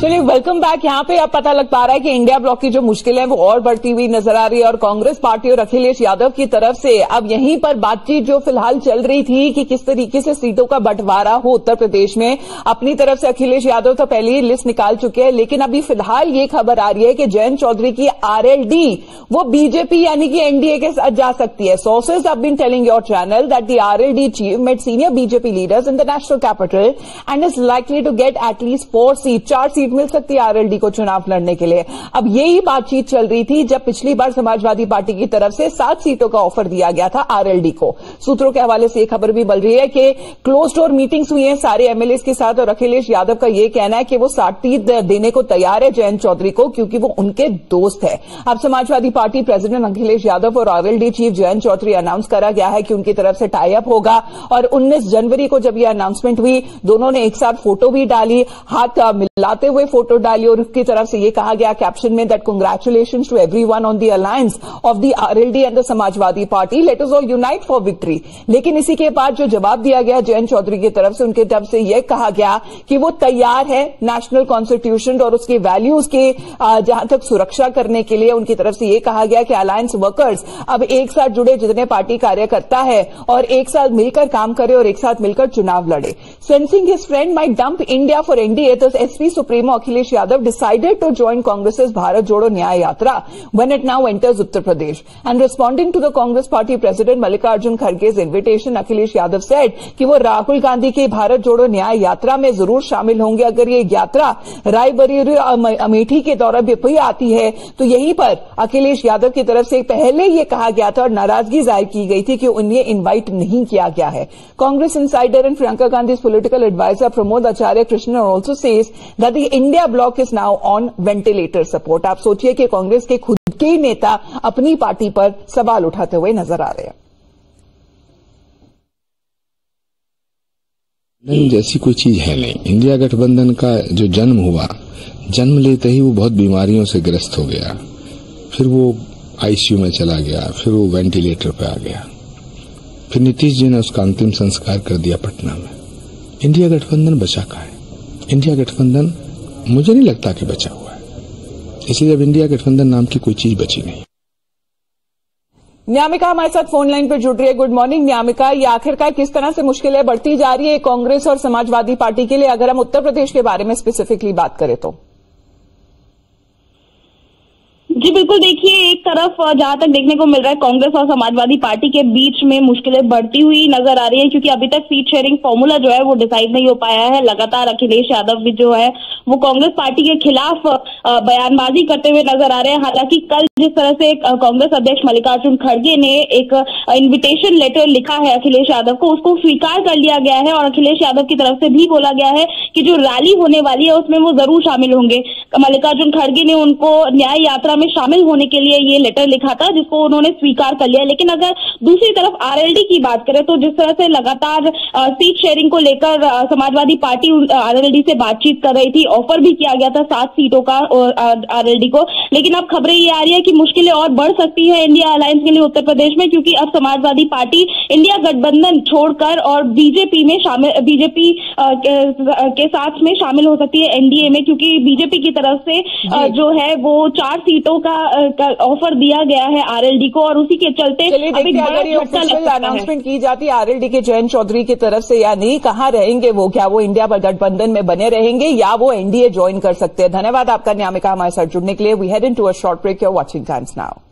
चलिए welcome back. यहाँ पे अब पता लग पा रहा है कि इंडिया ब्लॉक की जो मुश्किलें हैं वो और बढ़ती हुई नजर आ रही है और कांग्रेस पार्टी और अखिलेश यादव की तरफ से अब यहीं पर बातचीत जो फिलहाल चल रही थी कि किस तरीके से सीटों का बंटवारा हो उत्तर प्रदेश में। अपनी तरफ से अखिलेश यादव तो पहले ही लिस्ट निकाल चुके हैं, लेकिन अभी फिलहाल ये खबर आ रही है कि जयंत चौधरी की आरएलडी वो बीजेपी यानी कि एनडीए के साथ जा सकती है। Sources have been telling your channel that the RLD chief met senior BJP leaders in the national capital and is likely to get at least 4 seat मिल सकती है आरएलडी को चुनाव लड़ने के लिए। अब यही बातचीत चल रही थी जब पिछली बार समाजवादी पार्टी की तरफ से 7 सीटों का ऑफर दिया गया था आरएलडी को। सूत्रों के हवाले से यह खबर भी बल रही है कि क्लोज डोर मीटिंग्स हुई हैं सारे एमएलए के साथ और अखिलेश यादव का यह कहना है कि वो 60 सीट देने को तैयार है जयंत चौधरी को क्योंकि वो उनके दोस्त है। अब समाजवादी पार्टी प्रेसिडेंट अखिलेश यादव और RLD chief Jayant Chaudhary announce करा गया है कि उनकी तरफ से टाई अप होगा और 19 जनवरी को जब यह अनाउंसमेंट हुई दोनों ने एक साथ फोटो भी डाली, हाथ मिलाते हुए फोटो डाली और उसकी तरफ से यह कहा गया कैप्शन में that congratulations to everyone on the alliance of the RLD and the Samajwadi Party, let us all unite for victory. लेकिन इसी के बाद जो जवाब दिया गया जयंत चौधरी की तरफ से, उनकी तरफ से यह कहा गया कि वो तैयार है नेशनल कॉन्स्टिट्यूशन और उसके वैल्यूज के जहां तक सुरक्षा करने के लिए। उनकी तरफ से यह कहा गया कि अलायंस वर्कर्स अब एक साथ जुड़े जितने पार्टी कार्यकर्ता है और एक साथ मिलकर काम करे और एक साथ मिलकर चुनाव लड़े। Sensing his friend might dump India for NDA, तो SP supremo Akhilesh Yadav decided to join Congress's Bharat Jodo Nyaya Yatra when it now enters Uttar Pradesh. And responding to the Congress Party President Mallikarjun Kharge's invitation, Akhilesh Yadav said कि वो राहुल गांधी की भारत जोड़ो न्याय यात्रा में जरूर शामिल होंगे। अगर ये यात्रा रायबरेली और अमेठी के दौरान भी आती है तो यहीं पर अखिलेश यादव की तरफ से पहले ये कहा गया था और नाराजगी जाहिर की गई थी कि उन्हें इन्वाइट नहीं किया गया है। Congress insider and Priyanka Gandhi's political advisor Pramod Acharya Krishna also says that the India bloc is now on ventilator support। आप सोचिए कि कांग्रेस के खुद के ही नेता अपनी पार्टी पर सवाल उठाते हुए नजर आ रहे हैं। जैसी कोई चीज है नहीं। इंडिया गठबंधन का जो जन्म हुआ, जन्म लेते ही वो बहुत बीमारियों से ग्रस्त हो गया, फिर वो आईसीयू में चला गया, फिर वो वेंटिलेटर पे आ गया, फिर नीतीश जी ने उसका अंतिम संस्कार कर दिया पटना में। इंडिया गठबंधन बचा कहाँ है? इंडिया गठबंधन मुझे नहीं लगता कि बचा हुआ है, इसलिए अब इंडिया गठबंधन नाम की कोई चीज बची नहीं। न्यामिका हमारे साथ फोन लाइन पर जुड़ रही है। गुड मॉर्निंग न्यामिका, ये आखिरकार किस तरह से मुश्किलें बढ़ती जा रही है कांग्रेस और समाजवादी पार्टी के लिए, अगर हम उत्तर प्रदेश के बारे में स्पेसिफिकली बात करें तो? जी बिल्कुल, देखिए एक तरफ जहां तक देखने को मिल रहा है कांग्रेस और समाजवादी पार्टी के बीच में मुश्किलें बढ़ती हुई नजर आ रही है क्योंकि अभी तक सीट शेयरिंग फॉर्मूला जो है वो डिसाइड नहीं हो पाया है। लगातार अखिलेश यादव भी जो है वो कांग्रेस पार्टी के खिलाफ बयानबाजी करते हुए नजर आ रहे हैं। हालांकि कल जिस तरह से कांग्रेस अध्यक्ष मल्लिकार्जुन खड़गे ने एक इन्विटेशन लेटर लिखा है अखिलेश यादव को, उसको स्वीकार कर लिया गया है और अखिलेश यादव की तरफ से भी बोला गया है कि जो रैली होने वाली है उसमें वो जरूर शामिल होंगे। मल्लिकार्जुन खड़गे ने उनको न्याय यात्रा में शामिल होने के लिए ये लेटर लिखा था जिसको उन्होंने स्वीकार कर लिया। लेकिन अगर दूसरी तरफ आरएलडी की बात करें तो जिस तरह से लगातार सीट शेयरिंग को लेकर समाजवादी पार्टी आरएलडी से बातचीत कर रही थी, ऑफर भी किया गया था 7 सीटों का आरएलडी को, लेकिन अब खबरें ये आ रही है कि मुश्किलें और बढ़ सकती है इंडिया अलायंस के लिए उत्तर प्रदेश में क्योंकि अब समाजवादी पार्टी इंडिया गठबंधन छोड़कर और बीजेपी के साथ में शामिल हो सकती है एनडीए में, क्योंकि बीजेपी की तरफ से जो है वो 4 सीटों का ऑफर दिया गया है आरएलडी को और उसी के चलते अभी अनाउंसमेंट की जाती है आरएलडी के जयंत चौधरी की तरफ से या नहीं, कहां रहेंगे वो, क्या वो इंडिया गठबंधन में बने रहेंगे या वो एनडीए ज्वाइन कर सकते हैं? धन्यवाद आपका न्यामिका हमारे साथ जुड़ने के लिए। We head into a short break, you are watching Times now.